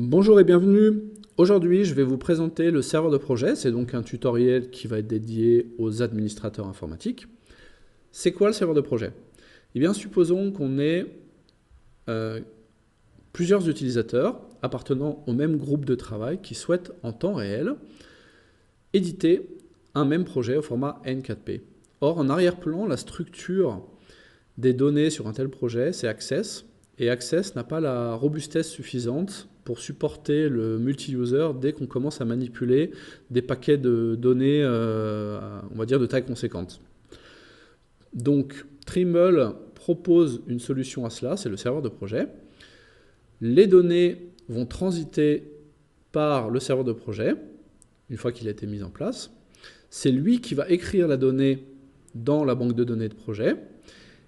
Bonjour et bienvenue. Aujourd'hui, je vais vous présenter le serveur de projet. C'est donc un tutoriel qui va être dédié aux administrateurs informatiques. C'est quoi le serveur de projet? Eh bien, supposons qu'on ait plusieurs utilisateurs appartenant au même groupe de travail qui souhaitent en temps réel éditer un même projet au format N4P. Or, en arrière-plan, la structure des données sur un tel projet, c'est Access. Et Access n'a pas la robustesse suffisante pour supporter le multi-user dès qu'on commence à manipuler des paquets de données, on va dire, de taille conséquente. Donc, Trimble propose une solution à cela, c'est le serveur de projet. Les données vont transiter par le serveur de projet, une fois qu'il a été mis en place. C'est lui qui va écrire la donnée dans la banque de données de projet.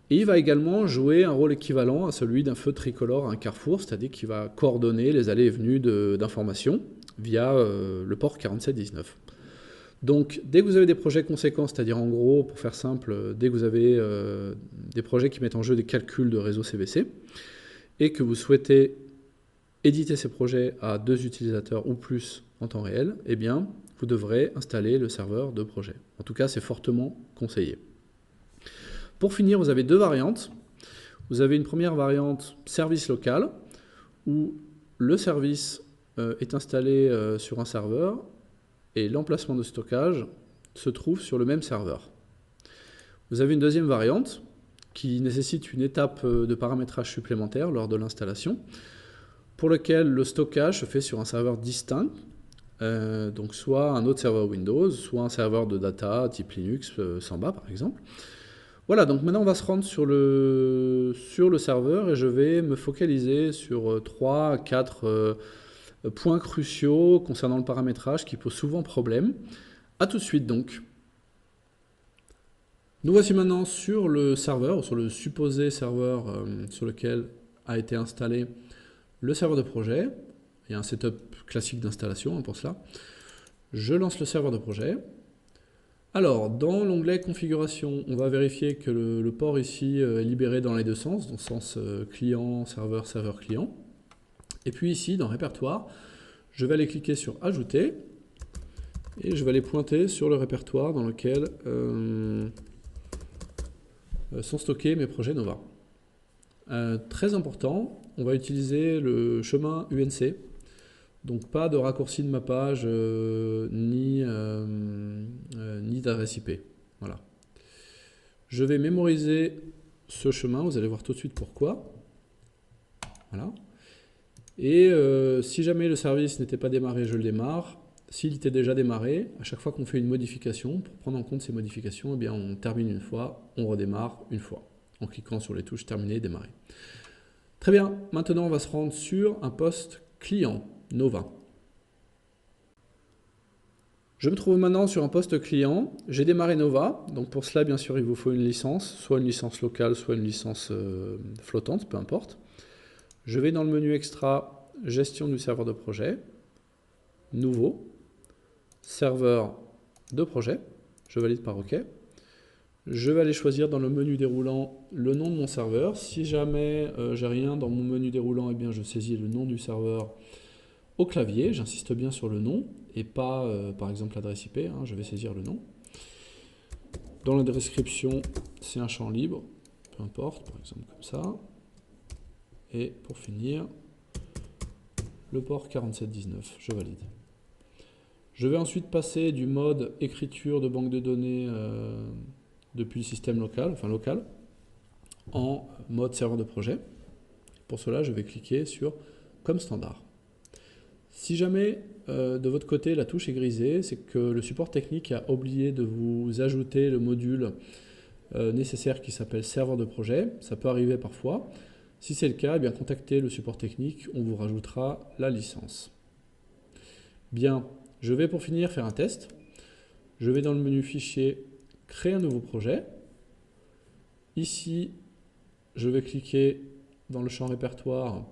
Et il va également jouer un rôle équivalent à celui d'un feu tricolore à un carrefour, c'est-à-dire qu'il va coordonner les allées et venues d'informations via le port 4719. Donc, dès que vous avez des projets conséquents, c'est-à-dire en gros, pour faire simple, dès que vous avez des projets qui mettent en jeu des calculs de réseau CVC, et que vous souhaitez éditer ces projets à 2 utilisateurs ou plus en temps réel, eh bien, vous devrez installer le serveur de projet. En tout cas, c'est fortement conseillé. Pour finir, vous avez 2 variantes. Vous avez une première variante service local, où le service est installé sur un serveur et l'emplacement de stockage se trouve sur le même serveur. Vous avez une deuxième variante qui nécessite une étape de paramétrage supplémentaire lors de l'installation, pour lequel le stockage se fait sur un serveur distinct, donc soit un autre serveur Windows, soit un serveur de data type Linux, Samba par exemple. Voilà, donc maintenant on va se rendre sur le serveur et je vais me focaliser sur 3 à 4 points cruciaux concernant le paramétrage qui posent souvent problème. A tout de suite donc. Nous voici maintenant sur le serveur, sur le supposé serveur sur lequel a été installé le serveur de projet. Il y a un setup classique d'installation pour cela. Je lance le serveur de projet. Alors, dans l'onglet configuration, on va vérifier que le port ici est libéré dans les deux sens, dans le sens client, serveur, serveur, client. Et puis ici, dans répertoire, je vais aller cliquer sur ajouter et je vais aller pointer sur le répertoire dans lequel sont stockés mes projets Nova. Très important, on va utiliser le chemin UNC. Donc pas de raccourci de mappage ni d'adresse IP. Voilà. Je vais mémoriser ce chemin, vous allez voir tout de suite pourquoi. Voilà. Et si jamais le service n'était pas démarré, je le démarre. S'il était déjà démarré, à chaque fois qu'on fait une modification, pour prendre en compte ces modifications, eh bien on termine une fois, on redémarre une fois, en cliquant sur les touches terminer, démarrer. Très bien, maintenant on va se rendre sur un poste client. Nova. Je me trouve maintenant sur un poste client, j'ai démarré Nova, donc pour cela bien sûr il vous faut une licence, soit une licence locale, soit une licence flottante, peu importe. Je vais dans le menu extra, gestion du serveur de projet, nouveau, serveur de projet, je valide par OK. Je vais aller choisir dans le menu déroulant le nom de mon serveur. Si jamais j'ai rien dans mon menu déroulant, eh bien je saisis le nom du serveur au clavier, j'insiste bien sur le nom et pas par exemple l'adresse IP, hein, je vais saisir le nom. Dans la description, c'est un champ libre, peu importe, par exemple comme ça. Et pour finir, le port 4719, je valide. Je vais ensuite passer du mode écriture de banque de données depuis le système local, en mode serveur de projet. Pour cela, je vais cliquer sur comme standard. Si jamais de votre côté la touche est grisée, c'est que le support technique a oublié de vous ajouter le module nécessaire qui s'appelle serveur de projet. Ça peut arriver parfois. Si c'est le cas, eh bien, contactez le support technique, on vous rajoutera la licence. Bien, je vais pour finir faire un test. Je vais dans le menu fichier, créer un nouveau projet. Ici, je vais cliquer dans le champ répertoire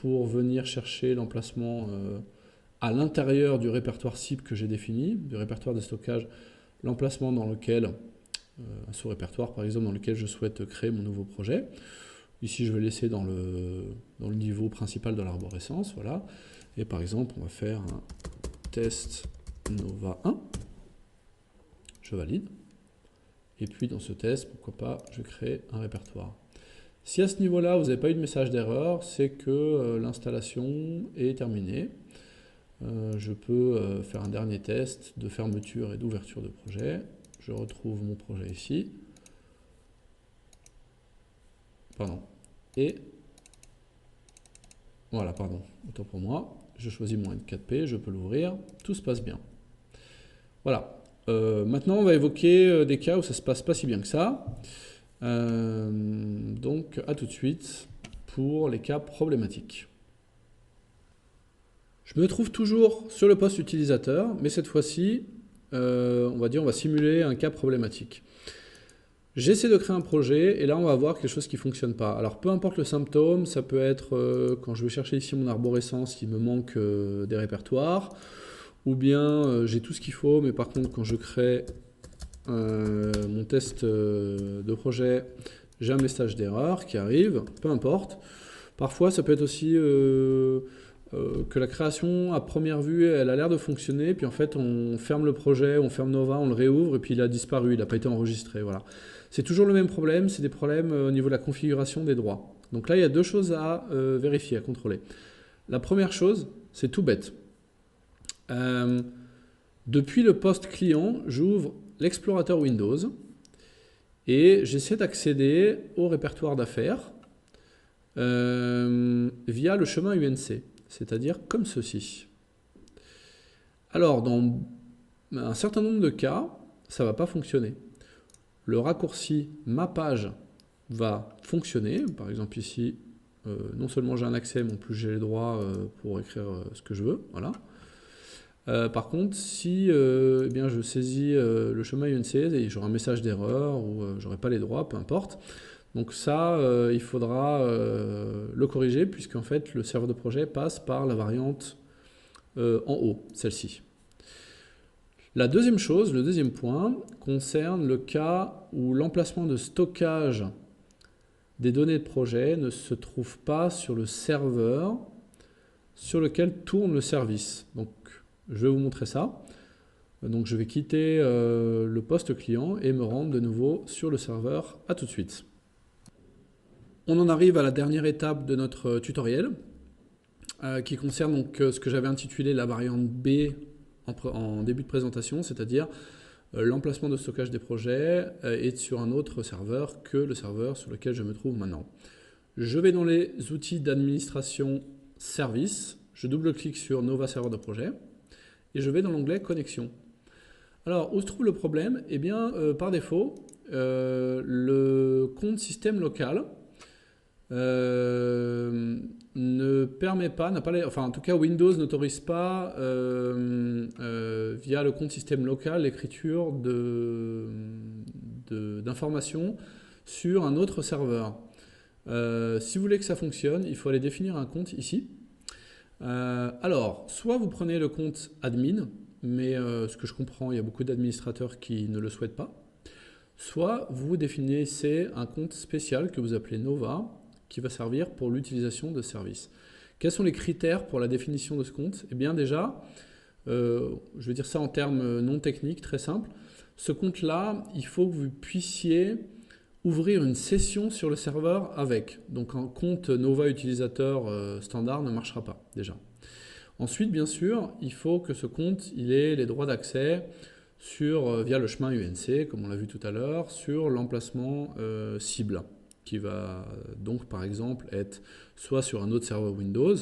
pour venir chercher l'emplacement à l'intérieur du répertoire cible que j'ai défini, du répertoire de stockage, l'emplacement dans lequel, un sous-répertoire par exemple, dans lequel je souhaite créer mon nouveau projet. Ici, je vais laisser dans le niveau principal de l'arborescence, voilà. Et par exemple, on va faire un test Nova 1. Je valide. Et puis dans ce test, pourquoi pas, je crée un répertoire. Si à ce niveau-là, vous n'avez pas eu de message d'erreur, c'est que l'installation est terminée. Je peux faire un dernier test de fermeture et d'ouverture de projet. Je retrouve mon projet ici. Pardon. Et voilà, pardon, autant pour moi. Je choisis mon N4P, je peux l'ouvrir. Tout se passe bien. Voilà. Maintenant, on va évoquer des cas où ça ne se passe pas si bien que ça. Donc, à tout de suite pour les cas problématiques. Je me trouve toujours sur le poste utilisateur, mais cette fois-ci, on va simuler un cas problématique. J'essaie de créer un projet et là on va voir quelque chose qui ne fonctionne pas. Alors peu importe le symptôme, ça peut être quand je vais chercher ici mon arborescence, il me manque des répertoires, ou bien j'ai tout ce qu'il faut, mais par contre quand je crée mon test de projet, j'ai un message d'erreur qui arrive, peu importe. Parfois ça peut être aussi que la création à première vue elle a l'air de fonctionner, puis en fait on ferme le projet, on ferme Nova, on le réouvre et puis il a disparu, il n'a pas été enregistré, voilà. C'est toujours le même problème, c'est des problèmes au niveau de la configuration des droits. Donc là, il y a deux choses à vérifier, à contrôler. La première chose, c'est tout bête. Depuis le poste client, j'ouvre l'explorateur Windows et j'essaie d'accéder au répertoire d'affaires via le chemin UNC, c'est-à-dire comme ceci. Alors, dans un certain nombre de cas, ça ne va pas fonctionner. Le raccourci ma page va fonctionner. Par exemple ici, non seulement j'ai un accès, mais en plus j'ai les droits pour écrire ce que je veux. Voilà. Par contre, si eh bien, je saisis le chemin UNC, et j'aurai un message d'erreur ou j'aurai pas les droits, peu importe. Donc ça, il faudra le corriger puisqu'en fait le serveur de projet passe par la variante en haut, celle-ci. La deuxième chose, le deuxième point, concerne le cas où l'emplacement de stockage des données de projet ne se trouve pas sur le serveur sur lequel tourne le service. Donc, je vais vous montrer ça. Donc, je vais quitter le poste client et me rendre de nouveau sur le serveur. À tout de suite. On en arrive à la dernière étape de notre tutoriel qui concerne donc ce que j'avais intitulé la variante B en début de présentation, c'est-à-dire l'emplacement de stockage des projets est sur un autre serveur que le serveur sur lequel je me trouve maintenant. Je vais dans les outils d'administration service, je double-clique sur Nova serveur de projet et je vais dans l'onglet connexion. Alors, où se trouve le problème? Eh bien, par défaut, le compte système local ne permet pas, enfin en tout cas Windows n'autorise pas via le compte système local l'écriture d'informations sur un autre serveur. Si vous voulez que ça fonctionne, il faut aller définir un compte ici. Alors, soit vous prenez le compte admin, mais ce que je comprends, il y a beaucoup d'administrateurs qui ne le souhaitent pas. Soit vous définissez un compte spécial que vous appelez Nova, qui va servir pour l'utilisation de services. Quels sont les critères pour la définition de ce compte? Eh bien déjà, je vais dire ça en termes non techniques, très simples. Ce compte-là, il faut que vous puissiez ouvrir une session sur le serveur avec. Donc un compte Nova utilisateur standard ne marchera pas déjà. Ensuite, bien sûr, il faut que ce compte il ait les droits d'accès via le chemin UNC, comme on l'a vu tout à l'heure, sur l'emplacement cible, qui va donc par exemple être soit sur un autre serveur Windows,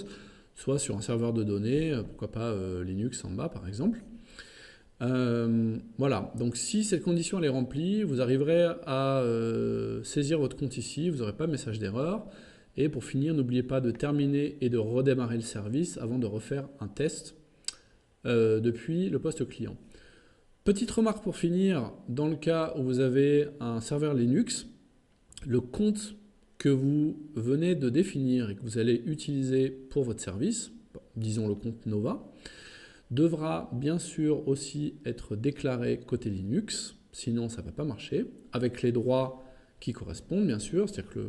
soit sur un serveur de données, pourquoi pas Linux en bas par exemple. Voilà, donc si cette condition elle est remplie, vous arriverez à saisir votre compte ici, vous n'aurez pas de message d'erreur. Et pour finir, n'oubliez pas de terminer et de redémarrer le service avant de refaire un test depuis le poste client. Petite remarque pour finir, dans le cas où vous avez un serveur Linux, le compte que vous venez de définir et que vous allez utiliser pour votre service, disons le compte Nova, devra bien sûr aussi être déclaré côté Linux, sinon ça ne va pas marcher, avec les droits qui correspondent, bien sûr, c'est-à-dire que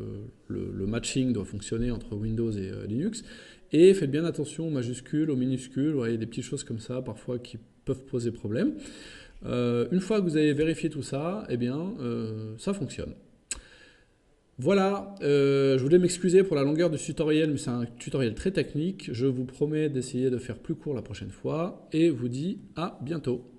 le matching doit fonctionner entre Windows et Linux. Et faites bien attention aux majuscules, aux minuscules, vous voyez, des petites choses comme ça, parfois, qui peuvent poser problème. Une fois que vous avez vérifié tout ça, eh bien, ça fonctionne. Voilà, je voulais m'excuser pour la longueur du tutoriel, mais c'est un tutoriel très technique. Je vous promets d'essayer de faire plus court la prochaine fois, et vous dis à bientôt.